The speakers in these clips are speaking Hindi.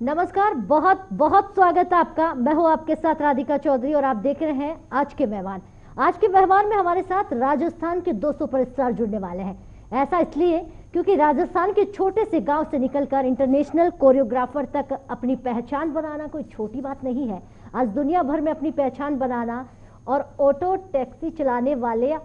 नमस्कार, बहुत बहुत स्वागत है आपका। मैं हूं आपके साथ राधिका चौधरी और आप देख रहे हैं आज के मेहमान। आज के मेहमान में हमारे साथ राजस्थान के 2 सुपरस्टार जुड़ने वाले हैं। ऐसा इसलिए क्योंकि राजस्थान के छोटे से गांव से निकलकर इंटरनेशनल कोरियोग्राफर तक अपनी पहचान बनाना कोई छोटी बात नहीं है। आज दुनिया भर में अपनी पहचान बनाना और ऑटो टैक्सी चलाने वाले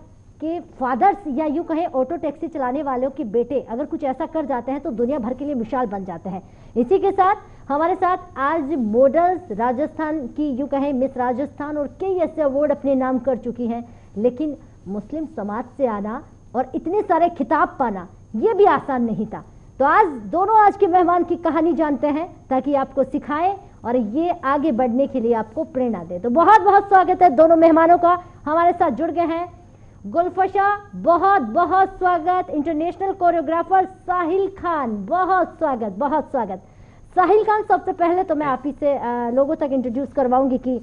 के फादर्स या यूं कहें ऑटो टैक्सी चलाने वालों के बेटे अगर कुछ ऐसा कर जाते हैं तो दुनिया भर के लिए मिसाल बन जाते हैं। इसी के साथ हमारे साथ आज मॉडल्स राजस्थान की यूं कहें मिस राजस्थान और कई ऐसे अवार्ड अपने नाम कर चुकी हैं, लेकिन मुस्लिम समाज से आना और इतने सारे खिताब पाना ये भी आसान नहीं था। तो आज के मेहमान की कहानी जानते हैं ताकि आपको सिखाएं और ये आगे बढ़ने के लिए आपको प्रेरणा दे। तो बहुत बहुत स्वागत है दोनों मेहमानों का। हमारे साथ जुड़ गए हैं गुलफशा, बहुत बहुत स्वागत। इंटरनेशनल कोरियोग्राफर साहिल खान, बहुत स्वागत बहुत स्वागत। साहिल खान, सबसे पहले तो मैं आप ही से लोगों तक इंट्रोड्यूस करवाऊंगी कि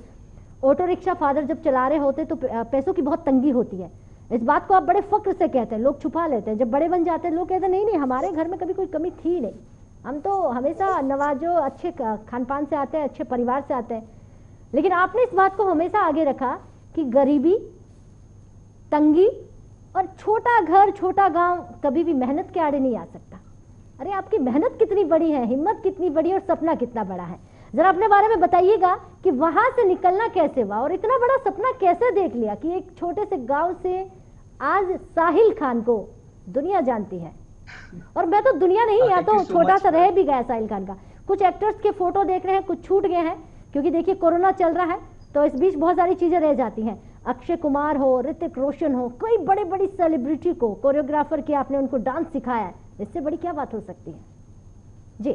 ऑटो रिक्शा फादर जब चला रहे होते तो पैसों की बहुत तंगी होती है। इस बात को आप बड़े फक्र से कहते हैं, लोग छुपा लेते हैं। जब बड़े बन जाते हैं लोग कहते हैं नहीं नहीं, हमारे घर में कभी कोई कमी थी नहीं, हम तो हमेशा नवाजो अच्छे खान पान से आते हैं, अच्छे परिवार से आते हैं। लेकिन आपने इस बात को हमेशा आगे रखा कि गरीबी, तंगी और छोटा घर छोटा गांव कभी भी मेहनत के आड़े नहीं आ सकता। अरे आपकी मेहनत कितनी बड़ी है, हिम्मत कितनी बड़ी है और सपना कितना बड़ा है। जरा अपने बारे में बताइएगा कि वहां से निकलना कैसे हुआ और इतना बड़ा सपना कैसे देख लिया कि एक छोटे से गांव से आज साहिल खान को दुनिया जानती है। और मैं तो दुनिया नहीं, या तो छोटा सा रह भी गया साहिल खान का। कुछ एक्टर्स के फोटो देख रहे हैं, कुछ छूट गए हैं क्योंकि देखिए कोरोना चल रहा है तो इस बीच बहुत सारी चीजें रह जाती हैं। अक्षय कुमार हो, ऋतिक रोशन हो, कई बड़ी बड़ी सेलिब्रिटी को कोरियोग्राफर किया आपने, उनको डांस सिखाया है। इससे बड़ी क्या बात हो सकती है जी।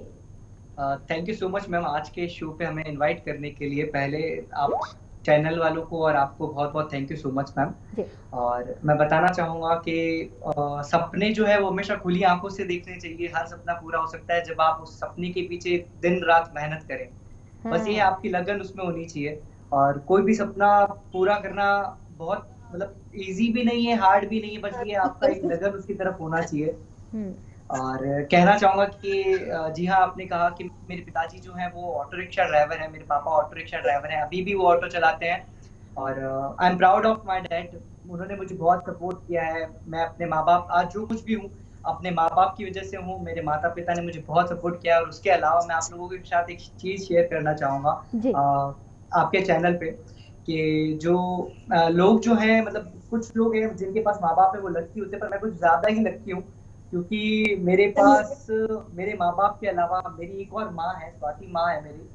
Thank you so much ma'am, आज के शो पे हमें इनवाइट करने के लिए। पहले आप चैनल वालों को और आपको बहुत बहुत thank you so much ma'am. और मैं बताना चाहूंगा कि सपने जो है वो हमेशा खुली आंखों से देखने चाहिए। हर सपना पूरा हो सकता है जब आप उस सपने के पीछे दिन रात मेहनत करें। बस ये आपकी लगन उसमें होनी चाहिए। और कोई भी सपना पूरा करना बहुत मतलब इजी भी नहीं है, हार्ड भी नहीं है, बस ये आपका एक लगन उसकी तरफ होना चाहिए। और कहना चाहूंगा कि जी हाँ, आपने कहा कि मेरे पिताजी जो हैं वो ऑटो रिक्शा ड्राइवर हैं। मेरे पापा ऑटो रिक्शा ड्राइवर हैं, अभी भी वो ऑटो चलाते हैं। और I am proud of my dad. उन्होंने मुझे बहुत सपोर्ट किया है। मैं अपने माँ बाप, आज जो कुछ भी हूँ अपने माँ बाप की वजह से हूँ। मेरे माता पिता ने मुझे बहुत सपोर्ट किया। और उसके अलावा मैं आप लोगों के साथ एक चीज शेयर करना चाहूंगा आपके चैनल पे कि जो लोग जो हैं, मतलब कुछ लोग हैं जिनके पास माँ बाप है वो लकी होते हैं, पर मैं कुछ ज्यादा ही लकी हूँ क्योंकि मेरे पास मेरे माँ बाप के अलावा मेरी एक और माँ है, स्वाति माँ है मेरी,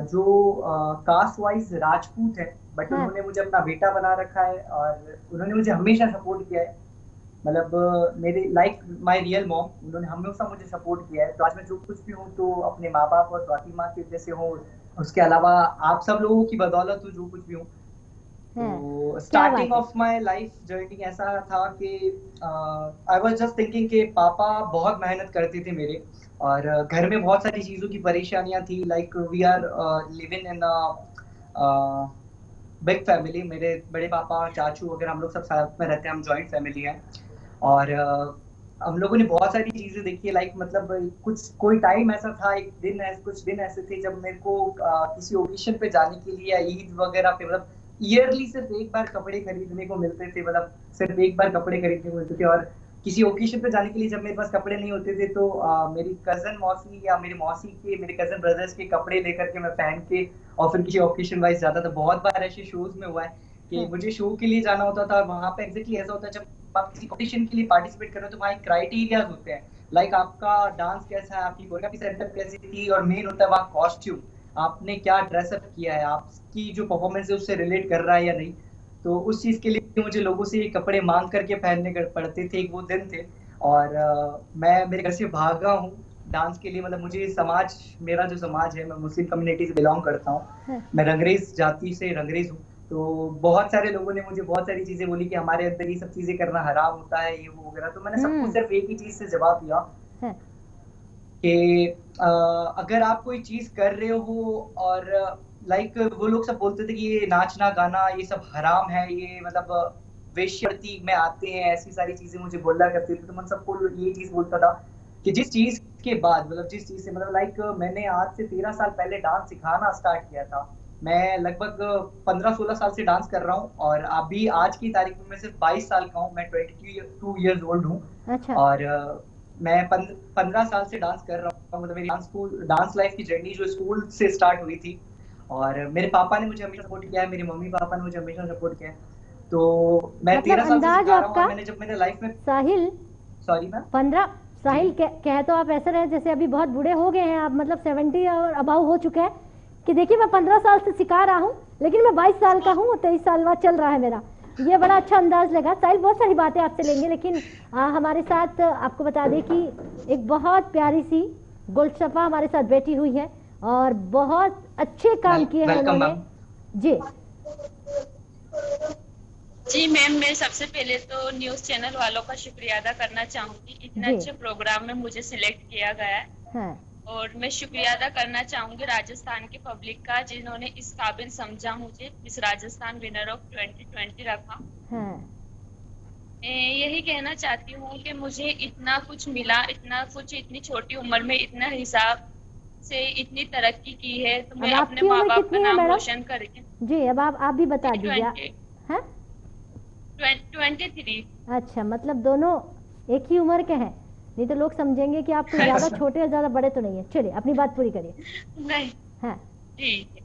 जो कास्ट वाइज राजपूत है, बट उन्होंने मुझे अपना बेटा बना रखा है और उन्होंने मुझे हमेशा सपोर्ट किया है। मतलब मेरे लाइक माय रियल मॉम, उन्होंने हमेशा मुझे सपोर्ट किया है। तो आज मैं जो कुछ भी हूँ तो अपने माँ बाप और स्वाति माँ की वजह से हूँ। उसके अलावा आप सब लोगों की बदौलत हूँ जो कुछ भी हूँ। तो starting of my life journey ऐसा था कि आई वाज जस्ट थिंकिंग कि पापा बहुत मेहनत करते थे मेरे, और घर में बहुत सारी चीजों की परेशानियां थी। Like we are living in big family. मेरे बड़े पापा, चाचू वगैरह हम लोग सब साथ में रहते हैं, हम जॉइंट फैमिली हैं। और हम लोगों ने बहुत सारी चीजें देखी है। लाइक मतलब कोई टाइम ऐसा था, कुछ दिन ऐसे थे जब मेरे को किसी ओकेशन पे जाने के लिए या ईद वगैरह पे, मतलब ईयरली सिर्फ एक बार कपड़े खरीदने को मिलते थे। मतलब सिर्फ एक बार कपड़े खरीदने को मिलते थे। और किसी ओकेशन पे जाने के लिए जब मेरे पास कपड़े नहीं होते थे तो मेरी कजन मौसी या मेरी मौसी के, मेरे कजन ब्रदर्स के कपड़े लेकर के मैं पहन के और फिर किसी ओकेशन वाइज जाता था। बहुत बार ऐसे शोज में हुआ है कि मुझे शो के लिए जाना होता था और वहां पे एग्जैक्टली ऐसा होता है जब आप किसी कॉम्पिटिशन के लिए पार्टिसिपेट कर रहे हो तो वहाँ एक क्राइटेरियाज होते हैं। लाइक आपका डांस कैसा है, आपकी कोरियोग्राफी सेटअप कैसी थी, और मेन होता है वहाँ कॉस्ट्यूम, आपने क्या ड्रेसअप किया है, आपकी जो परफॉर्मेंस है उससे रिलेट कर रहा है या नहीं। तो उस चीज के लिए मुझे लोगों से ये कपड़े मांग करके पहनने पड़ते थे। एक वो दिन थे। और मैं मेरे घर से भागा हूँ डांस के लिए। मतलब मुझे समाज, मेरा जो समाज है, मैं मुस्लिम कम्युनिटी से बिलोंग करता हूँ। मैं रंगरेज जाति से रंगरेज हूँ। तो बहुत सारे लोगों ने मुझे बहुत सारी चीजें बोली कि हमारे अंदर ये सब चीजें करना हराम होता है, ये वो वगैरह। तो मैंने सबको सिर्फ एक ही चीज से जवाब दिया कि अगर आप कोई चीज कर रहे हो और लाइक वो लोग सब बोलते थे कि ये नाचना गाना ये सब हराम है, ये मतलब वेश्यावृत्ति में आते हैं, ऐसी सारी चीजें मुझे बोला करते थे। तो मैं सबको ये चीज बोलता था कि जिस चीज के बाद मतलब जिस चीज से मतलब लाइक मैंने आज से 13 साल पहले डांस सिखाना स्टार्ट किया था, मैं लगभग 15-16 साल से डांस कर रहा हूँ और अभी आज की तारीख में मैं सिर्फ 22 साल का हूँ, मैं 22 ईयर्स ओल्ड हूँ। अच्छा। और मैं 15 साल से डांस कर रहा हूँ। मतलब मेरी डांस लाइफ की जर्नी जो स्कूल से स्टार्ट हुई थी, और मेरे पापा ने मुझे हमेशा सपोर्ट किया है, मेरे मम्मी पापा ने मुझे हमेशा सपोर्ट किया है। तो मैं मतलब 13 साल से अंदाज सिखा रहा हूँ और आपका मैंने जब मेरे लाइफ में साहिल सॉरी मैम 15 साहिल कह तो आप ऐसे रहे जैसे अभी बहुत बूढ़े हो गए हैं आप, मतलब 70 और अबाउ हो चुके हैं कि देखिए मैं 15 साल से सिखा रहा हूँ लेकिन मैं 22 साल का हूँ, 23 साल बाद चल रहा है मेरा। ये बड़ा अच्छा अंदाज लगा। साहिल बहुत सारी बातें आपसे लेंगे, लेकिन हमारे साथ आपको बता दें कि एक बहुत प्यारी सी गुलशफा हमारे साथ बैठी हुई है और बहुत अच्छे काम किए हैं उन्होंने। जी जी मैम, मैं सबसे पहले तो न्यूज चैनल वालों का शुक्रिया अदा करना चाहूंगी, इतने अच्छे प्रोग्राम में मुझे सिलेक्ट किया गया है। और मैं शुक्रिया अदा करना चाहूंगी राजस्थान की पब्लिक का, जिन्होंने इस काबिल समझा मुझे, इस राजस्थान विनर ऑफ 2020 रखा। मैं यही कहना चाहती हूँ कि मुझे इतना कुछ मिला, इतना कुछ इतनी छोटी उम्र में इतना हिसाब से इतनी तरक्की की है, तो मैं अपने माँ बाप का नाम रोशन करके। जी अब आप भी बता दीजिए। 23। अच्छा, मतलब दोनों एक ही उम्र के हैं, नहीं तो लोग समझेंगे कि आप कोई ज्यादा छोटे या ज्यादा बड़े तो नहीं है। चलिए अपनी बात पूरी करिए। नहीं। हाँ ठीक है।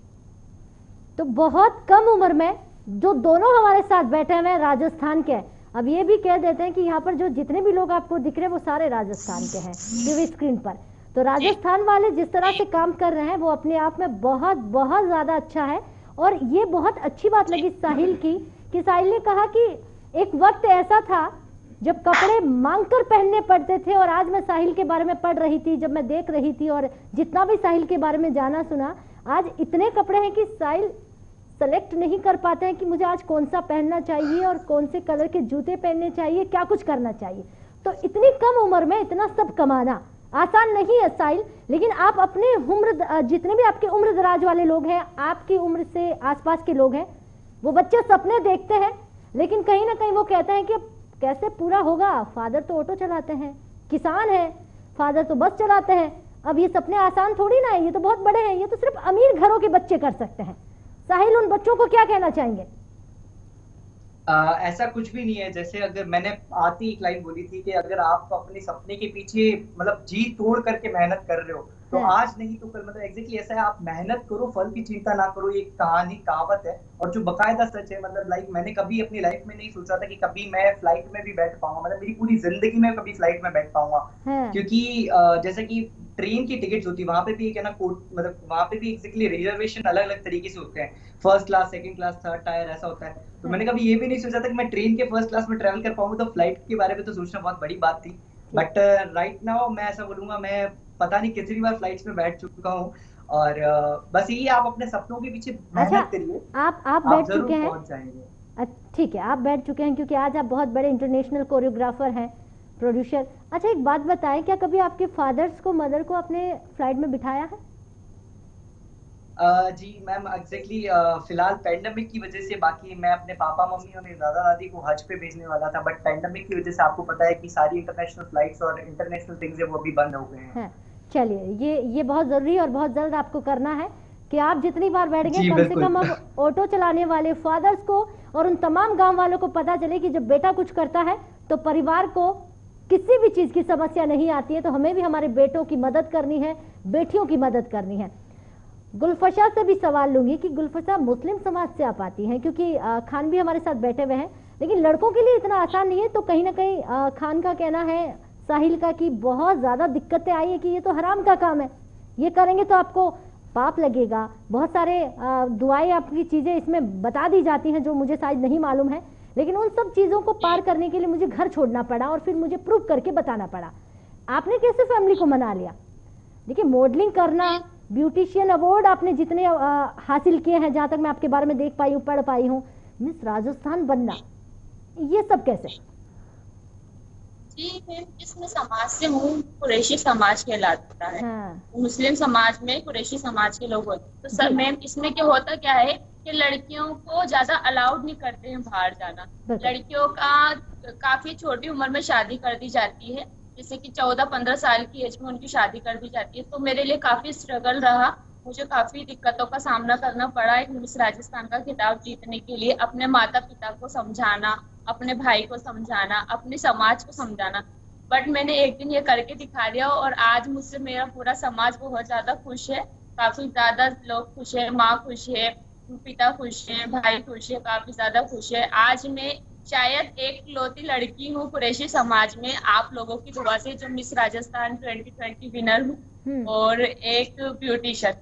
तो बहुत कम उम्र में जो दोनों हमारे साथ बैठे हुए हैं राजस्थान के। अब ये भी कह देते हैं कि यहाँ पर जो जितने भी लोग आपको दिख रहे हैं वो सारे राजस्थान के हैं टीवी स्क्रीन पर। तो राजस्थान वाले जिस तरह से काम कर रहे हैं वो अपने आप में बहुत बहुत ज्यादा अच्छा है। और ये बहुत अच्छी बात लगी साहिल की कि साहिल ने कहा कि एक वक्त ऐसा था जब कपड़े मांगकर पहनने पड़ते थे, और आज मैं साहिल के बारे में पढ़ रही थी, जब मैं देख रही थी और जितना भी साहिल के बारे में जाना सुना, आज इतने कपड़े हैं कि साहिल सेलेक्ट नहीं कर पाते हैं कि मुझे आज कौन सा पहनना चाहिए और कौन से कलर के जूते पहनने चाहिए, क्या कुछ करना चाहिए। तो इतनी कम उम्र में इतना सब कमाना आसान नहीं है साहिल, लेकिन आप अपने उम्र, जितने भी आपके उम्र दराज वाले लोग हैं, आपकी उम्र से आसपास के लोग हैं, वो बच्चे सपने देखते हैं लेकिन कहीं ना कहीं वो कहते हैं कि कैसे पूरा होगा। फादर तो ऑटो चलाते हैं, किसान है, फादर तो बस चलाते हैं, अब ये सपने आसान थोड़ी ना है, ये तो बहुत बड़े हैं, ये तो सिर्फ अमीर घरों के बच्चे कर सकते हैं। साहिल उन बच्चों को क्या कहना चाहेंगे? ऐसा कुछ भी नहीं है। जैसे अगर मैंने आती एक लाइन बोली थी कि अगर आप अपने सपने के पीछे मतलब जी तोड़ करके मेहनत कर रहे हो तो आज नहीं तो कल, मतलब एग्जैक्टली ऐसा है, आप मेहनत करो, फल की चिंता ना करो। ये कहानी कहावत है और जो बकायदा सच है। मतलब लाइक मैंने कभी अपनी लाइफ में नहीं सोचा था कि कभी मैं फ्लाइट में भी बैठ पाऊंगा, मतलब मेरी पूरी जिंदगी में कभी फ्लाइट में बैठ पाऊंगा। क्योंकि जैसे कि ट्रेन की टिकट्स होती है वहां पे भी एक है ना कोड, मतलब वहां पे भी एग्जैक्टली रिजर्वेशन अलग अलग तरीके से होते हैं, first class, second class, third tier, ऐसा होता है। तो मैंने कभी ये भी नहीं सोचा था कि मैं ट्रेन के फर्स्ट क्लास में ट्रेवल कर पाऊंगा। तो फ्लाइट के बारे में तो सोचना बहुत बड़ी बात थी। बट राइट नाउ मैं ऐसा बोलूंगा, मैं पता नहीं कितनी बार फ्लाइट्स में बैठ चुका हूँ। और बस यही, आप अपने सपनों के पीछे मेहनत करिए, आप बैठ चुके हैं, पहुंच जाएंगे। ठीक है, आप बैठ चुके हैं क्योंकि आज आप बहुत बड़े इंटरनेशनल कोरियोग्राफर हैं, प्रोड्यूसर। अच्छा एक बात बताएं, क्या कभी आपके फादर्स को, मदर को अपने फ्लाइट में बिठाया है? जी मैम, एग्जैक्टली फिलहाल पैंडेमिक की वजह से, बाकी मैं अपने पापा मम्मी और मेरे दादा दादी को हज पे भेजने वाला था, बट पैंडेमिक की वजह से आपको पता है कि सारी इंटरनेशनल फ्लाइट्स और इंटरनेशनल थिंग्स है वो अभी बंद हो गए हैं। चलिए ये बहुत जरूरी और बहुत जल्द आपको करना है कि आप जितनी बार बैठ गए कम से कम अब ऑटो चलाने वाले फादर्स को और उन तमाम गांव वालों को पता चले कि जब बेटा कुछ करता है तो परिवार को किसी भी चीज की समस्या नहीं आती है। तो हमें भी हमारे बेटों की मदद करनी है, बेटियों की मदद करनी है। गुलफशा से भी सवाल लूंगी कि गुलफशा, मुस्लिम समाज से आप आती हैं, क्योंकि खान भी हमारे साथ बैठे हुए हैं, लेकिन लड़कों के लिए इतना आसान नहीं है। तो कहीं ना कहीं खान का कहना है, साहिल का, कि बहुत ज्यादा दिक्कतें आई है कि ये तो हराम का काम है, ये करेंगे तो आपको पाप लगेगा। बहुत सारे दुआएं, आपकी चीजें इसमें बता दी जाती हैं जो मुझे शायद नहीं मालूम है, लेकिन उन सब चीजों को पार करने के लिए मुझे घर छोड़ना पड़ा और फिर मुझे प्रूव करके बताना पड़ा। आपने कैसे फैमिली को मना लिया? देखिए, मॉडलिंग करना, ब्यूटिशियन अवार्ड आपने जितने हासिल किए हैं, जहां तक मैं आपके बारे में देख पाई हूँ, पढ़ पाई हूँ, मिस राजस्थान बनना, ये सब कैसे? जी मैम, इसमें समाज से हूँ, कुरैशी समाज कहलाता है। मुस्लिम समाज में कुरैशी समाज के लोग होते हैं। तो सर मैम, इसमें क्या होता क्या है कि लड़कियों को ज्यादा अलाउड नहीं करते हैं बाहर जाना। लड़कियों का काफी छोटी उम्र में शादी कर दी जाती है, जैसे कि 14-15 साल की एज में उनकी शादी कर दी जाती है। तो मेरे लिए काफी स्ट्रगल रहा, मुझे काफी दिक्कतों का सामना करना पड़ा एक मिस राजस्थान का खिताब जीतने के लिए। अपने माता पिता को समझाना, अपने भाई को समझाना, अपने समाज को समझाना, बट मैंने एक दिन ये करके दिखा दिया और आज मुझसे मेरा पूरा समाज बहुत ज्यादा खुश है। काफी ज्यादा लोग खुश है, माँ खुश है, पिता खुश है, भाई खुश है, काफी ज्यादा खुश है। आज मैं शायद एक लौती लड़की हूँ कुरैशी समाज में, आप लोगों की दुआ से, जो मिस राजस्थान 2020 विनर हूँ और एक ब्यूटिशियन।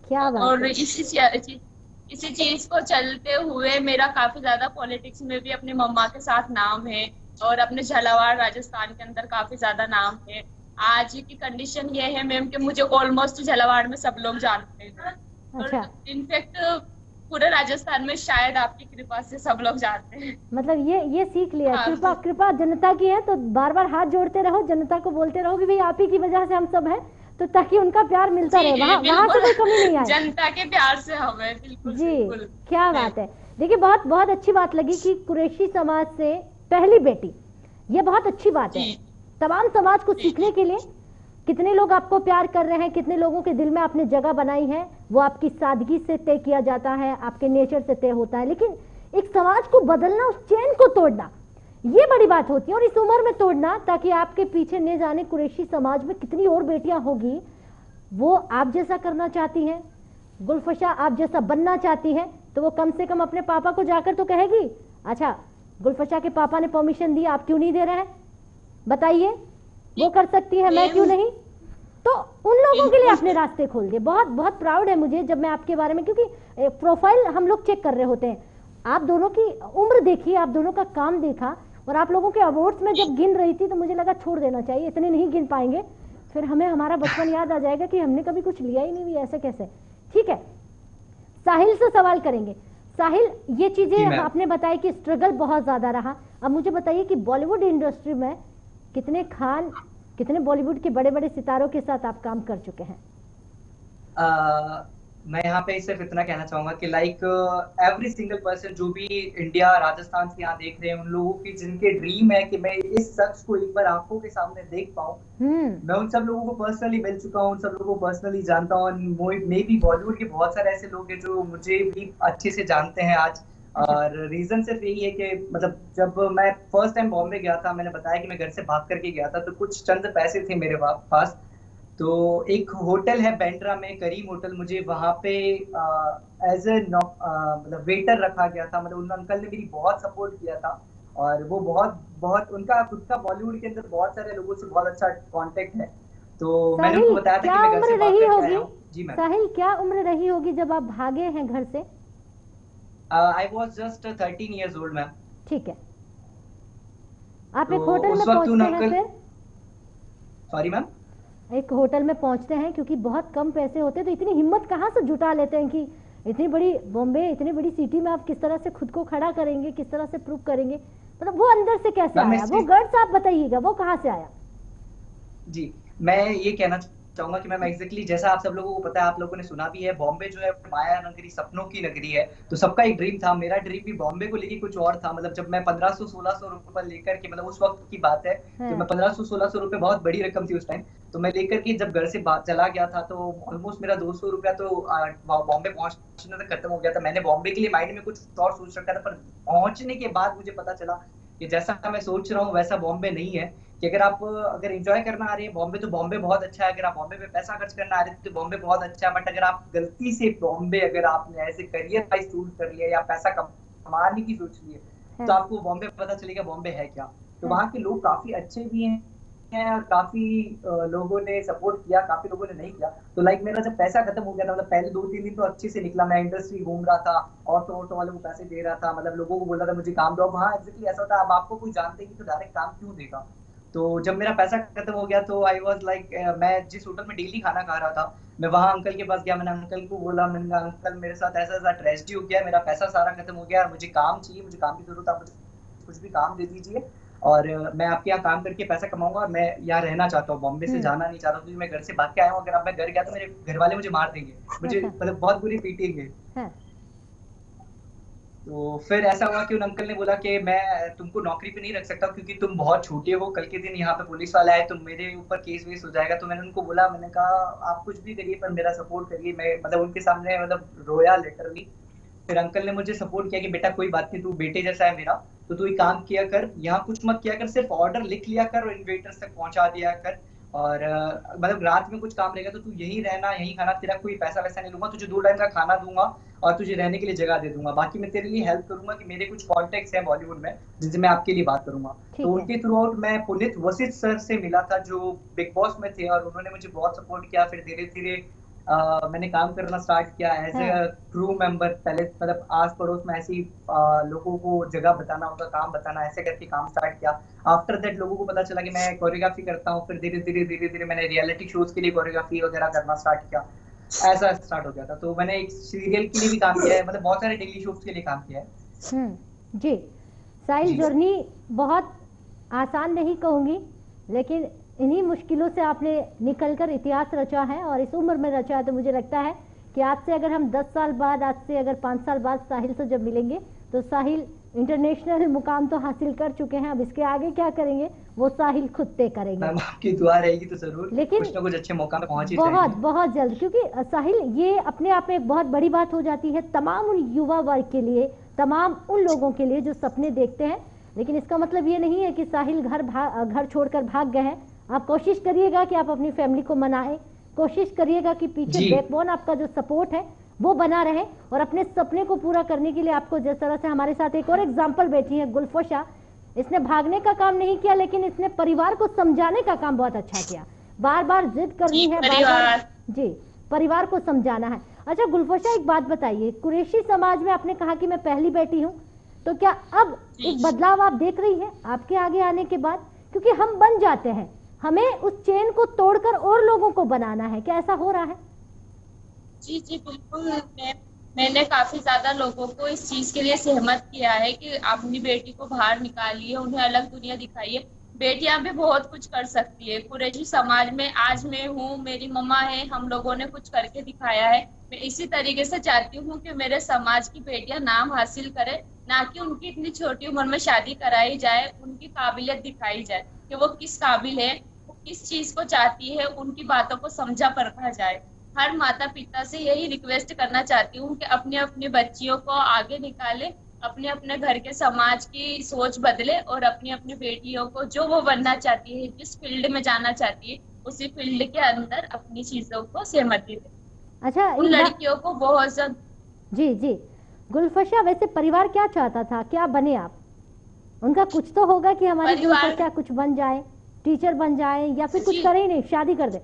क्या बात और है। इसी चीज को चलते हुए मेरा काफी ज्यादा पॉलिटिक्स में भी अपनी मम्मा के साथ नाम है और अपने झालावाड़ राजस्थान के अंदर काफी ज्यादा नाम है। आज की कंडीशन ये है मैम कि मुझे ऑलमोस्ट झालावाड़ में सब लोग जानते हैं। अच्छा। और इनफैक्ट पूरे राजस्थान में शायद आपकी कृपा से सब लोग जानते हैं। मतलब ये सीख लिया, कृपा जनता की है तो बार बार हाथ जोड़ते रहो, जनता को बोलते रहो कि भाई आप ही की वजह से हम सब हैं, तो ताकि उनका प्यार मिलता रहे, वहाँ से कोई कमी नहीं आए। जनता के प्यार से हमें बिल्कुल जी बिल्कुल। क्या बात है। देखिए बहुत बहुत अच्छी बात लगी कि कुरैशी समाज से पहली बेटी, ये बहुत अच्छी बात है। तमाम समाज को सीखने के लिए कितने लोग आपको प्यार कर रहे हैं, कितने लोगों के दिल में आपने जगह बनाई है, वो आपकी सादगी से तय किया जाता है, आपके नेचर से तय होता है। लेकिन एक समाज को बदलना, उस चेन को तोड़ना, ये बड़ी बात होती है। और इस उम्र में तोड़ना, ताकि आपके पीछे न जाने कुरैशी समाज में कितनी और बेटियां होगी वो आप जैसा करना चाहती हैं, गुलफशा आप जैसा बनना चाहती है, तो वो कम से कम अपने पापा को जाकर तो कहेगी, अच्छा गुलफशा के पापा ने परमिशन दी, आप क्यों नहीं दे रहे हैं, बताइए, वो कर सकती है, मैं क्यों नहीं। तो उन लोगों के लिए आपने रास्ते खोल दिए। बहुत बहुत प्राउड है मुझे जब मैं आपके बारे में, क्योंकि प्रोफाइल हम लोग चेक कर रहे होते हैं, आप दोनों की उम्र देखी, आप दोनों का काम देखा, और आप लोगों के अवार्ड्स में जब गिन रही थी तो मुझे लगा छोड़ देना चाहिए, इतने नहीं गिन पाएंगे, फिर हमें हमारा बचपन याद आ जाएगा कि हमने कभी कुछ लिया ही नहीं, ऐसे कैसे। ठीक है, साहिल से सवाल करेंगे। साहिल, ये चीजें आपने बताई कि स्ट्रगल बहुत ज्यादा रहा, अब मुझे बताइए कि बॉलीवुड इंडस्ट्री में कितने बॉलीवुड के बड़े बड़े सितारों के साथ आप काम कर चुके हैं? मैं यहाँ पे सिर्फ इतना कहना चाहूंगा कि लाइक एवरी सिंगल पर्सन जो भी इंडिया राजस्थान से यहाँ देख रहे हैं, उन लोगों की जिनके ड्रीम है कि मैं इस शख्स को एक बार आंखों के सामने देख पाऊँ, मैं उन सब लोगों को पर्सनली मिल चुका हूँ, उन सब लोगों को पर्सनली जानता हूँ। मे भी बॉलीवुड के बहुत सारे ऐसे लोग हैं जो मुझे भी अच्छे से जानते हैं आज। और रीजन सिर्फ यही है कि मतलब जब मैं फर्स्ट टाइम बॉम्बे गया था, मैंने बताया कि मैं घर से भाग करके गया था, तो कुछ चंद पैसे थे मेरे पास, तो एक होटल है बैंड्रा में, करीम होटल, मुझे वहां पे एज ए मतलब वेटर रखा गया था। मतलब उन अंकल ने मेरी बहुत सपोर्ट किया था, और वो बहुत उनका खुद का बॉलीवुड के अंदर बहुत सारे लोगों से बहुत अच्छा कांटेक्ट है। तो मैंने उनको बताया था कि मैं घर से भाग करके आया हूं। जी मैम। साहिल, क्या उम्र रही होगी जब आप भागे हैं घर से? I was just 13 years old, ma'am. ठीक है, आप एक होटल में पहुंचते हैं फिर? Sorry ma'am? एक होटल में पहुंचते हैं, क्योंकि बहुत कम पैसे होते हैं, तो इतनी हिम्मत कहाँ से जुटा लेते हैं कि इतनी बड़ी बॉम्बे, इतनी बड़ी सिटी में आप किस तरह से खुद को खड़ा करेंगे, किस तरह से प्रूव करेंगे, मतलब वो अंदर से कैसे आया, वो गट्स आप बताइएगा, वो कहाँ से आया? जी, मैं ये कहना चाहूंगा कि मैम एग्जैक्टली जैसा आप सब लोगों को पता है, आप लोगों ने सुना भी है, बॉम्बे जो है माया नगरी, सपनों की नगरी है। तो सबका एक ड्रीम था, मेरा ड्रीम भी बॉम्बे को लेके कुछ और था। मतलब जब मैं 1500-1600 रुपए लेकर के, मतलब उस वक्त की बात है, तो मैं 1500-1600 रुपए बहुत बड़ी रकम थी उस टाइम, तो मैं लेकर के जब घर से चला गया था, तो ऑलमोस्ट मेरा 200 रुपया तो बॉम्बे पहुंचने तक खत्म हो गया था। मैंने बॉम्बे के लिए माइंड में कुछ और सोच रखा था, पर पहुंचने के बाद मुझे पता चला कि जैसा मैं सोच रहा हूँ वैसा बॉम्बे नहीं है। कि अगर एंजॉय करना आ रही है बॉम्बे, तो बॉम्बे बहुत अच्छा है। अगर आप बॉम्बे पे पैसा खर्च करना आ रहे हैं तो बॉम्बे बहुत अच्छा है। बट अगर आप गलती से बॉम्बे, अगर आपने ऐसे करियर वाइज चूज कर लिया या पैसा कमाने की सोच ली है, तो आपको बॉम्बे पता चलेगा बॉम्बे है क्या। तो वहाँ के लोग काफी अच्छे भी हैं और काफी लोगों ने सपोर्ट किया, काफी लोगों ने नहीं किया। तो लाइक मेरा जब पैसा खत्म हो गया था, मतलब पहले 2-3 दिन तो अच्छे से निकला, मैं इंडस्ट्री घूम रहा था, ऑटो वालों को पैसे दे रहा था, मतलब लोगों को बोल रहा था मुझे काम दो। हाँ एग्जैक्टली ऐसा होता है, अब आपको कोई जानते नहीं तो डायरेक्ट काम क्यों देगा। तो जब मेरा पैसा खत्म हो गया तो आई वाज लाइक, मैं जिस होटल में डेली खाना खा रहा था, मैं वहाँ अंकल के पास गया, मैंने अंकल को बोला, मैंने अंकल मेरे साथ ऐसा ऐसा ट्रेजेडी हो गया, मेरा पैसा सारा खत्म हो गया और मुझे काम चाहिए, मुझे काम की जरूरत है, आप मुझे कुछ भी काम दे दीजिए और मैं आपके यहाँ काम करके पैसा कमाऊंगा और मैं यहाँ रहना चाहता हूँ, बॉम्बे से जाना नहीं चाहता, क्योंकि मैं घर से भाग के आया हूँ। अगर अब मैं घर गया तो मेरे घर वाले मुझे मार देंगे, मुझे मतलब बहुत बुरी पीटेंगे। तो फिर ऐसा हुआ कि उन अंकल ने बोला कि मैं तुमको नौकरी पे नहीं रख सकता क्योंकि तुम बहुत छोटे हो, कल के दिन यहाँ पे पुलिस वाला है तो मेरे ऊपर केस वेस हो जाएगा। तो मैंने उनको बोला, मैंने कहा आप कुछ भी करिए पर मेरा सपोर्ट करिए। मैं मतलब उनके सामने मतलब रोया लिटरली। फिर अंकल ने मुझे सपोर्ट किया कि बेटा कोई बात नहीं, तू बेटे जैसा है मेरा, तो तू एक काम किया कर, यहाँ कुछ मत किया कर, सिर्फ ऑर्डर लिख लिया कर और इन्वेटर्स तक पहुंचा दिया कर। और मतलब रात में कुछ काम रहेगा तो तू यहीं रहना, यहीं खाना, तेरा कोई पैसा वैसा नहीं लूंगा, तुझे 2 टाइम का खाना दूंगा और तुझे रहने के लिए जगह दे दूंगा। बाकी मैं तेरे लिए हेल्प करूंगा कि मेरे कुछ कॉन्टेक्ट्स हैं बॉलीवुड में जिनसे मैं आपके लिए बात करूंगा। तो उनके थ्रू आउट मैं पुनीत वशिष्ठ सर से मिला था जो बिग बॉस में थे और उन्होंने मुझे बहुत सपोर्ट किया। फिर धीरे धीरे मैंने काम करना स्टार्ट किया एज ए क्रू मेंबर। पहले मतलब आस पड़ोस में ऐसी लोगों को जगह बताना, उनका काम बताना, ऐसे करके काम स्टार्ट किया। आफ्टर दैट लोगों को पता चला कि मैं कोरियोग्राफी करता हूँ। फिर धीरे धीरे मैंने रियलिटी शोज के लिए कोरियोग्राफी वगैरह करना स्टार्ट किया। ऐसा स्टार्ट हो गया था। तो मैंने एक सीरियल के लिए भी काम किया है, मतलब बहुत सारे डेली शोज के लिए काम किया है। जी, साहिल जर्नी बहुत आसान नहीं कहूंगी, लेकिन इन्हीं मुश्किलों से आपने निकलकर इतिहास रचा है और इस उम्र में रचा है। तो मुझे लगता है कि आज से अगर हम 10 साल बाद, आज से अगर 5 साल बाद साहिल से जब मिलेंगे तो साहिल इंटरनेशनल मुकाम तो हासिल कर चुके हैं। अब इसके आगे क्या करेंगे वो साहिल खुद तय करेंगे। आपकी दुआ रहेगी तो जरूर, लेकिन कुछ ना कुछ अच्छे मौका पे पहुंच ही बहुत बहुत जल्द, क्योंकि साहिल ये अपने आप में एक बहुत बड़ी बात हो जाती है तमाम उन युवा वर्ग के लिए, तमाम उन लोगों के लिए जो सपने देखते हैं। लेकिन इसका मतलब ये नहीं है कि साहिल घर छोड़कर भाग गए हैं। आप कोशिश करिएगा कि आप अपनी फैमिली को मनाएं, कोशिश करिएगा कि पीछे बैकबोन आपका जो सपोर्ट है वो बना रहे और अपने सपने को पूरा करने के लिए आपको जिस तरह से हमारे साथ एक और एग्जांपल बैठी है गुलफोशा, इसने भागने का काम नहीं किया लेकिन इसने परिवार को समझाने का काम बहुत अच्छा किया। बार बार जिद करनी है, बार जी परिवार को समझाना है। अच्छा गुलफोशा, एक बात बताइए, कुरैशी समाज में आपने कहा कि मैं पहली बेटी हूँ, तो क्या अब एक बदलाव आप देख रही है आपके आगे आने के बाद? क्योंकि हम बन जाते हैं, हमें उस चेन को तोड़कर और लोगों को बनाना है, क्या ऐसा हो रहा है? जी जी बिल्कुल। मैंने काफी ज्यादा लोगों को इस चीज के लिए सहमत किया है कि अपनी बेटी को बाहर निकालिए, उन्हें अलग दुनिया दिखाइए। बेटियां भी बहुत कुछ कर सकती है। कुरैशी समाज में आज मैं हूँ, मेरी मम्मा है, हम लोगों ने कुछ करके दिखाया है। मैं इसी तरीके से चाहती हूँ कि मेरे समाज की बेटियां नाम हासिल करें, ना कि उनकी इतनी छोटी उम्र में शादी कराई जाए। उनकी काबिलियत दिखाई जाए कि वो किस काबिल है, वो किस चीज को चाहती है, उनकी बातों को समझा परखा जाए। हर माता पिता से यही रिक्वेस्ट करना चाहती हूँ कि अपने अपने बच्चियों को आगे निकाले, अपने अपने घर के समाज की सोच बदले और अपनी अपनी बेटियों को जो वो बनना चाहती है, जिस फील्ड में जाना चाहती है, उसी फील्ड के अंदर अपनी चीजों को सहमति दे। अच्छा, उन लड़कियों को बहुत जी जी गुलफोशा, वैसे परिवार क्या चाहता था, क्या बने आप? उनका कुछ तो होगा कि हमारी गुलफोशा कुछ बन जाए, टीचर बन जाए, या फिर कुछ करे ही नहीं, शादी कर दे?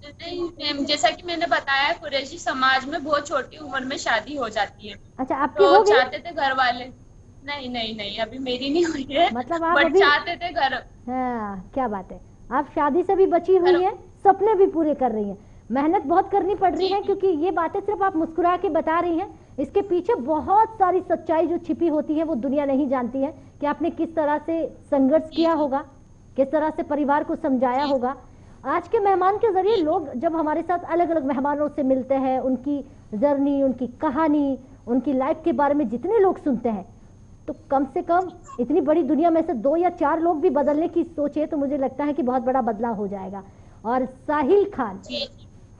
नहीं, जैसा कि मैंने बताया, कुरैशी समाज में बहुत छोटी उम्र में शादी हो जाती है। अच्छा, आपकी तो हो गई? चाहते थे घर वाले, नहीं नहीं नहीं अभी मेरी नहीं हुई है, मतलब आप अभी चाहते थे घर। हाँ, क्या बात है, आप शादी से भी बची हुई हैं, सपने भी पूरे कर रही हैं। मेहनत बहुत करनी पड़ रही है, क्योंकि ये बातें सिर्फ आप मुस्कुरा के बता रही हैं, इसके पीछे बहुत सारी सच्चाई जो छिपी होती है वो दुनिया नहीं जानती है कि आपने किस तरह से संघर्ष किया होगा, किस तरह से परिवार को समझाया होगा। आज के मेहमान के जरिए लोग जब हमारे साथ अलग अलग मेहमानों से मिलते हैं, उनकी जर्नी, उनकी कहानी, उनकी लाइफ के बारे में जितने लोग सुनते हैं, तो कम से कम इतनी बड़ी दुनिया में से 2 या 4 लोग भी बदलने की सोचे तो मुझे लगता है कि बहुत बड़ा बदलाव हो जाएगा। और साहिल खान,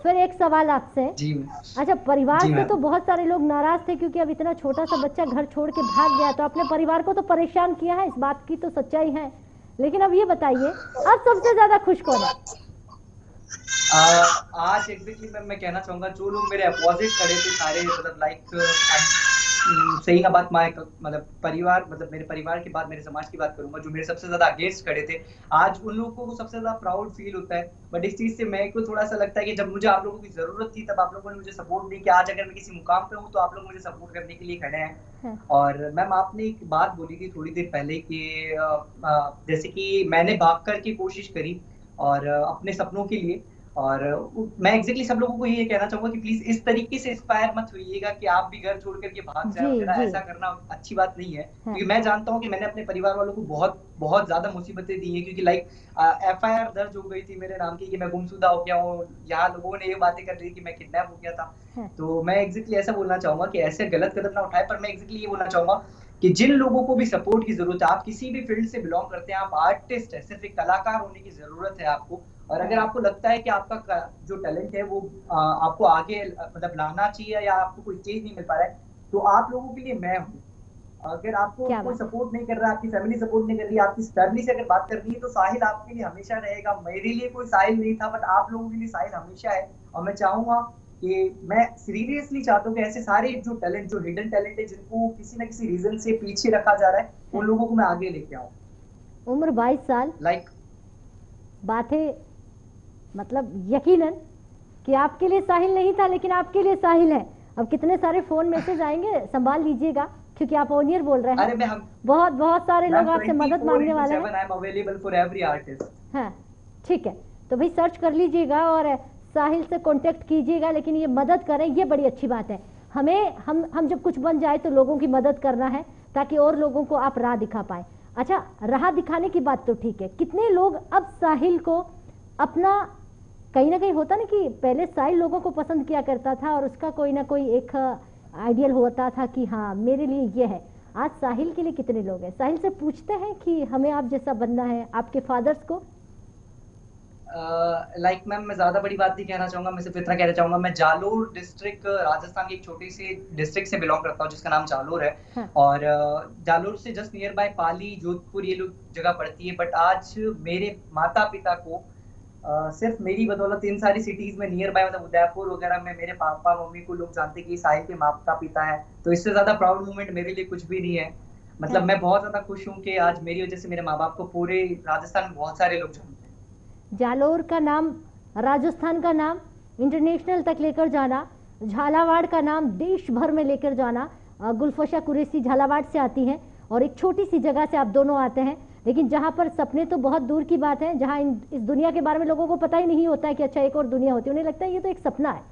फिर एक सवाल आपसे। अच्छा, परिवार से तो बहुत सारे लोग नाराज थे क्योंकि अब इतना छोटा सा बच्चा घर छोड़ के भाग गया, तो अपने परिवार को तो परेशान किया है, इस बात की तो सच्चाई है। लेकिन अब ये बताइए, अब सबसे ज्यादा खुश कौन है? आज एग्जैक्टली मैं कहना चाहूंगा, जो लोग मेरे अपोजिट खड़े थे सारे, मतलब लाइक सही ना बात, मतलब परिवार, मतलब मेरे परिवार के बाद मेरे समाज की बात करूंगा, जो मेरे सबसे ज्यादा अगेंस्ट खड़े थे, आज उन लोगों को सबसे ज्यादा प्राउड फील होता है। बट इस चीज से मेरे को थोड़ा सा लगता है कि जब मुझे आप लोगों की जरूरत थी तब आप लोगों ने मुझे सपोर्ट नहीं किया। आज अगर मैं किसी मुकाम पे हूँ तो आप लोग मुझे सपोर्ट करने के लिए खड़े हैं। और मैम, आपने एक बात बोली थी थोड़ी देर पहले कि जैसे कि मैंने भाग कर की कोशिश करी और अपने सपनों के लिए, और मैं एग्जैक्टली सब लोगों को ये कहना चाहूंगा कि प्लीज इस तरीके से इंस्पायर मत होइएगा कि आप भी घर छोड़ करके भाग जाए वगैरह, ऐसा करना अच्छी बात नहीं है। क्योंकि मैं जानता हूँ कि मैंने अपने परिवार वालों को बहुत बहुत ज्यादा मुसीबतें दी हैं, क्योंकि लाइक FIR दर्ज हो गई थी मेरे नाम की कि मैं गुमशुदा हो गया हूँ, यहाँ लोगों ने ये बातें कर रही कि मैं किडनैप हो गया था। तो मैं एग्जैक्टली ऐसा बोलना चाहूंगा कि ऐसे गलत कदम ना उठाए, पर मैं एग्जैक्टली ये बोलना चाहूंगा कि जिन लोगों को भी सपोर्ट की जरूरत है, आप किसी भी फील्ड से बिलोंग करते हैं, आप आर्टिस्ट है, सिर्फ एक कलाकार होने की जरूरत है आपको। और अगर आपको लगता है कि आपका जो टैलेंट है वो आपको आगे मतलब लाना चाहिए या आपको कोई चीज नहीं मिल पा रहा है, तो आप लोगों के लिए मैं हूँ। अगर आपको कोई सपोर्ट नहीं कर रहा, आपकी फैमिली सपोर्ट नहीं कर रही, आपकी फैमिली से अगर बात करनी है तो साहिल आपके लिए हमेशा रहेगा। मेरे लिए कोई साहिल नहीं था, बट आप लोगों के लिए साहिल हमेशा है। और मैं चाहूंगा कि मैं सीरियसली चाहता हूँ कि ऐसे सारे जो टैलेंट, जो हिडन टैलेंट है, जिनको किसी ना किसी रीजन से पीछे रखा जा रहा है, उन लोगों को मैं आगे लेके आऊँ। उम्र 22 साल, बातें मतलब यकीनन कि आपके लिए साहिल नहीं था, लेकिन आपके लिए साहिल है। अब कितने सारे फोन मैसेज आएंगे, संभाल लीजिएगा, क्योंकि आप ऑनियर बोल रहे हैं। अरे बहुत सारे लोग आपसे मदद मांगने वाले हैं। हाँ ठीक है, तो भाई सर्च कर लीजिएगा और साहिल से कांटेक्ट कीजिएगा, लेकिन ये मदद करें, ये बड़ी अच्छी बात है। हमें हम जब कुछ बन जाए तो लोगों की मदद करना है, ताकि और लोगों को आप राह दिखा पाए। अच्छा, राह दिखाने की बात तो ठीक है, कितने लोग अब साहिल को अपना, कहीं ना कहीं होता ना कि पहले साहिल लोगों को पसंद किया करता था और उसका कोई ना कोई एक आइडियल होता था कि हाँ मेरे लिए ये है। आज साहिल के लिए कितने लोग हैं? साहिल से पूछते हैं कि हमें आप जैसा बनना है, आपके फादर्स को। लाइक मैम, मैं ज्यादा बड़ी बात नहीं कहना चाहूंगा, मैं सिर्फ इतना कहना चाहूंगा, मैं जालोर डिस्ट्रिक्ट, राजस्थान की एक छोटी सी डिस्ट्रिक्ट से बिलोंग करता हूँ जिसका नाम जालोर है। हाँ। और जालोर से जस्ट नियर बाय पाली, जोधपुर, ये लोग जगह पड़ती है। बट आज मेरे माता पिता को सिर्फ मेरी बदौलत इन सारी सिटीज में नियर बाय, मतलब उदयपुर वगैरह में, मेरे पापा मम्मी को लोग जानते कि साहिल के माता पिता है। तो इससे ज्यादा प्राउड मोमेंट मेरे लिए कुछ भी नहीं है। मतलब मैं बहुत ज्यादा खुश हूँ कि आज मेरी वजह से मेरे माँ बाप को पूरे राजस्थान में बहुत सारे लोग जानते हैं। जालोर का नाम, राजस्थान का नाम इंटरनेशनल तक लेकर जाना, झालावाड़ का नाम देश भर में लेकर जाना। गुलफशा कुरैशी झालावाड़ से आती हैं और एक छोटी सी जगह से आप दोनों आते हैं, लेकिन जहाँ पर सपने तो बहुत दूर की बात है, जहाँ इस दुनिया के बारे में लोगों को पता ही नहीं होता है कि अच्छा एक और दुनिया होती है। उन्हें लगता है ये तो एक सपना है,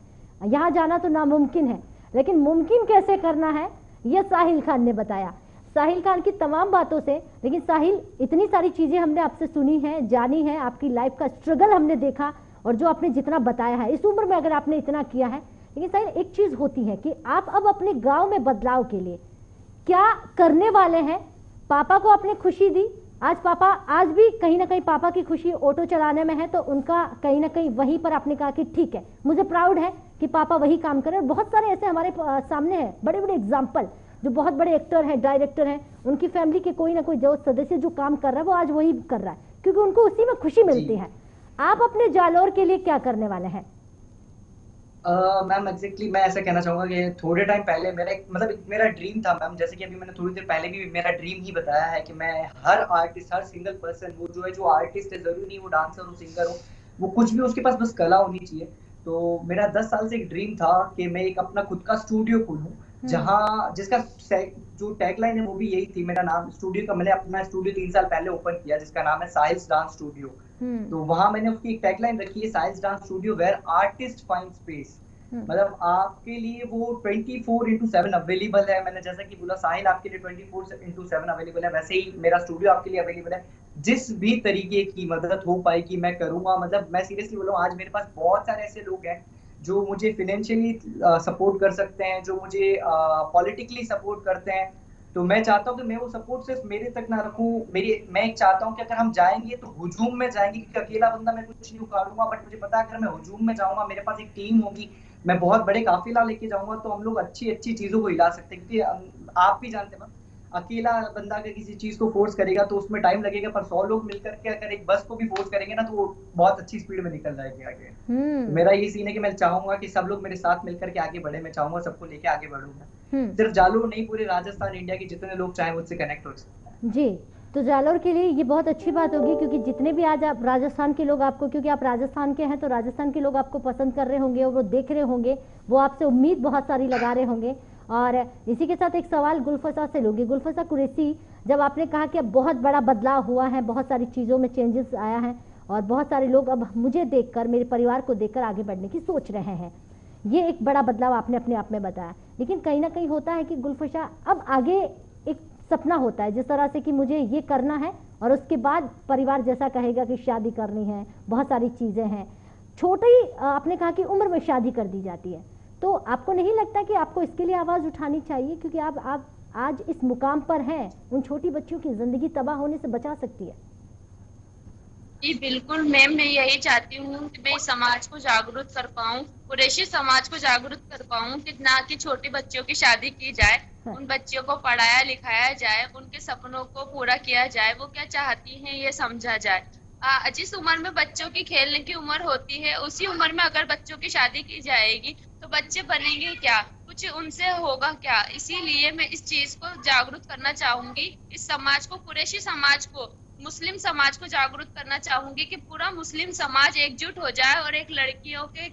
यहाँ जाना तो नामुमकिन है। लेकिन मुमकिन कैसे करना है ये साहिल खान ने बताया। साहिल खान की तमाम बातों से, लेकिन साहिल इतनी सारी चीज़ें हमने आपसे सुनी हैं, जानी है, आपकी लाइफ का स्ट्रगल हमने देखा, और जो आपने जितना बताया है इस उम्र में अगर आपने इतना किया है। लेकिन साहिल, एक चीज़ होती है कि आप अब अपने गाँव में बदलाव के लिए क्या करने वाले हैं? पापा को आपने खुशी दी, आज पापा, आज भी कहीं ना कहीं पापा की खुशी ऑटो चलाने में है, तो उनका कहीं ना कहीं वहीं पर आपने कहा कि ठीक है, मुझे प्राउड है कि पापा वही काम करें। और बहुत सारे ऐसे हमारे सामने हैं बड़े बड़े एग्जाम्पल, जो बहुत बड़े एक्टर हैं, डायरेक्टर हैं, उनकी फैमिली के कोई ना कोई जो सदस्य जो काम कर रहा है वो आज वही कर रहा है, क्योंकि उनको उसी में खुशी मिलती है। आप अपने जालोर के लिए क्या करने वाले हैं? मैम एग्जैक्टली मैं ऐसा कहना चाहूंगा कि थोड़े टाइम पहले मेरा ड्रीम था मैम, जैसे कि अभी मैंने थोड़ी देर पहले भी मेरा ड्रीम ही बताया है कि मैं हर आर्टिस्ट, हर सिंगल पर्सन, वो जो है, जो आर्टिस्ट है, जरूरी नहीं वो डांसर हो, सिंगर हो, वो कुछ भी, उसके पास बस कला होनी चाहिए। तो मेरा 10 साल से एक ड्रीम था कि मैं एक अपना खुद का स्टूडियो खोलूं, जहाँ जिसका जो टैगलाइन है वो भी यही थी। मेरा नाम स्टूडियो का, मैंने अपना स्टूडियो 3 साल पहले ओपन किया जिसका नाम है साहिल्स डांस स्टूडियो। तो वहां मैंने उसकी एक टैगलाइन रखी है, Sahil's dance studio where artist find space. मतलब आपके लिए वो 24/7 अवेलेबल है। मैंने जैसा कि बोला, साहिल आपके लिए 24/7 अवेलेबल है, वैसे ही मेरा स्टूडियो आपके लिए अवेलेबल है। जिस भी तरीके की मदद हो पाएगी मैं करूंगा। मतलब मैं सीरियसली बोल रहा हूँ, आज मेरे पास बहुत सारे ऐसे लोग हैं जो मुझे फाइनेंशियली सपोर्ट कर सकते हैं, जो मुझे पॉलिटिकली सपोर्ट करते हैं। तो मैं चाहता हूँ कि मैं वो सपोर्ट सिर्फ मेरे तक ना रखूँ। मैं चाहता हूँ कि अगर हम जाएंगे तो हुजूम में जाएंगे, क्योंकि अकेला बंदा मैं कुछ नहीं उखाड़ूंगा। बट मुझे पता है अगर मैं हुजूम में जाऊंगा, मेरे पास एक टीम होगी, मैं बहुत बड़े काफिला लेके जाऊंगा, तो हम लोग अच्छी अच्छी चीजों को हिला सकते हैं। क्योंकि आप भी जानते हैं, अकेला बंदा अगर किसी चीज को फोर्स करेगा तो उसमें टाइम लगेगा, पर 100 लोग मिलकर के अगर एक बस को भी फोर्स करेंगे ना, तो वो बहुत अच्छी स्पीड में निकल जाएगी आगे। तो मेरा ये सीन है कि मैं चाहूंगा कि सब लोग मेरे साथ मिलकर के आगे बढ़े। मैं चाहूंगा सबको लेके आगे बढ़ूंगा। सिर्फ जालोर नहीं, पूरे राजस्थान, इंडिया के जितने लोग चाहे मुझसे कनेक्ट हो सकते हैं। जी, तो जालोर के लिए ये बहुत अच्छी बात होगी, क्योंकि जितने भी आज आप राजस्थान के लोग आपको, क्योंकि आप राजस्थान के हैं तो राजस्थान के लोग आपको पसंद कर रहे होंगे और वो देख रहे होंगे, वो आपसे उम्मीद बहुत सारी लगा रहे होंगे। और इसी के साथ एक सवाल गुलफशा से लूँगी। गुलफशा कुरैशी, जब आपने कहा कि अब बहुत बड़ा बदलाव हुआ है, बहुत सारी चीज़ों में चेंजेस आया है, और बहुत सारे लोग अब मुझे देखकर, मेरे परिवार को देखकर आगे बढ़ने की सोच रहे हैं। ये एक बड़ा बदलाव आपने अपने आप में बताया। लेकिन कहीं ना कहीं होता है कि गुलफशा, अब आगे एक सपना होता है जिस तरह से कि मुझे ये करना है और उसके बाद परिवार जैसा कहेगा कि शादी करनी है, बहुत सारी चीज़ें हैं। छोटी आपने कहा कि उम्र में शादी कर दी जाती है, तो आपको नहीं लगता कि आपको इसके लिए आवाज़ उठानी चाहिए, क्योंकि आप आज इस मुकाम पर हैं, उन छोटी बच्चियों की ज़िंदगी तबाह होने से बचा सकती है? जी बिल्कुल मैम, मैं यही चाहती हूँ कि मैं समाज को जागरूक कर पाऊँ, कुरैशी समाज को जागरूक कर पाऊँ कि ना कि छोटी बच्चियों की शादी की जाए, उन बच्चियों को पढ़ाया लिखाया जाए, उनके सपनों को पूरा किया जाए, वो क्या चाहती हैं ये समझा जाए। जिस उम्र में बच्चों की खेलने की उम्र होती है, उसी उम्र में अगर बच्चों की शादी की जाएगी तो बच्चे बनेंगे क्या, कुछ उनसे होगा क्या। इसीलिए मैं इस चीज को जागरूक करना चाहूंगी, इस समाज को, कुरैशी समाज को, मुस्लिम समाज को जागरूक करना चाहूंगी कि पूरा मुस्लिम समाज एकजुट हो जाए और एक लड़कियों के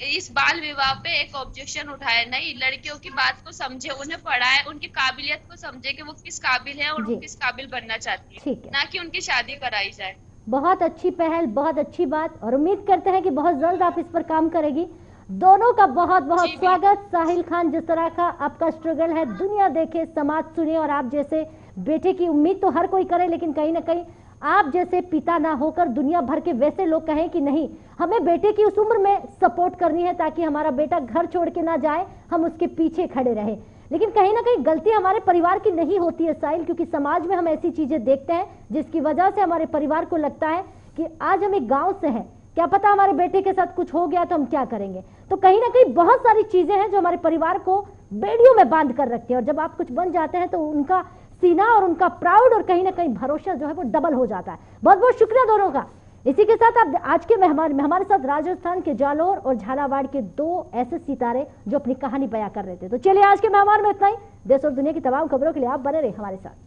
इस बाल विवाह पे एक ऑब्जेक्शन उठाए। नहीं, लड़कियों की बात को समझे, उन्हें पढ़ाए, उनकी काबिलियत को समझे कि वो किस काबिल है और वो किस काबिल बनना चाहती है, ना कि उनकी शादी कराई जाए। बहुत अच्छी पहल, बहुत अच्छी बात, और उम्मीद करते हैं कि बहुत जल्द आप इस पर काम करेगी। दोनों का बहुत बहुत स्वागत। साहिल खान, जिस तरह का आपका स्ट्रगल है, दुनिया देखे, समाज सुने, और आप जैसे बेटे की उम्मीद तो हर कोई करे, लेकिन कहीं ना कहीं आप जैसे पिता ना होकर दुनिया भर के वैसे लोग कहें कि नहीं, हमें बेटे की उस उम्र में सपोर्ट करनी है ताकि हमारा बेटा घर छोड़ के ना जाए, हम उसके पीछे खड़े रहे। लेकिन कहीं ना कहीं गलती हमारे परिवार की नहीं होती है साहिल, क्योंकि समाज में हम ऐसी चीजें देखते हैं जिसकी वजह से हमारे परिवार को लगता है कि आज हम एक गांव से हैं, क्या पता हमारे बेटे के साथ कुछ हो गया तो हम क्या करेंगे। तो कहीं ना कहीं बहुत सारी चीजें हैं जो हमारे परिवार को बेड़ियों में बांध कर रखती है, और जब आप कुछ बन जाते हैं तो उनका सीना और उनका प्राउड और कहीं ना कहीं भरोसा जो है वो डबल हो जाता है। बहुत बहुत शुक्रिया दोनों का। इसी के साथ आप आज के मेहमान में हमारे साथ राजस्थान के जालोर और झालावाड़ के दो ऐसे सितारे जो अपनी कहानी बयां कर रहे थे। तो चलिए आज के मेहमान में इतना ही। देश और दुनिया की तमाम खबरों के लिए आप बने रहे हमारे साथ।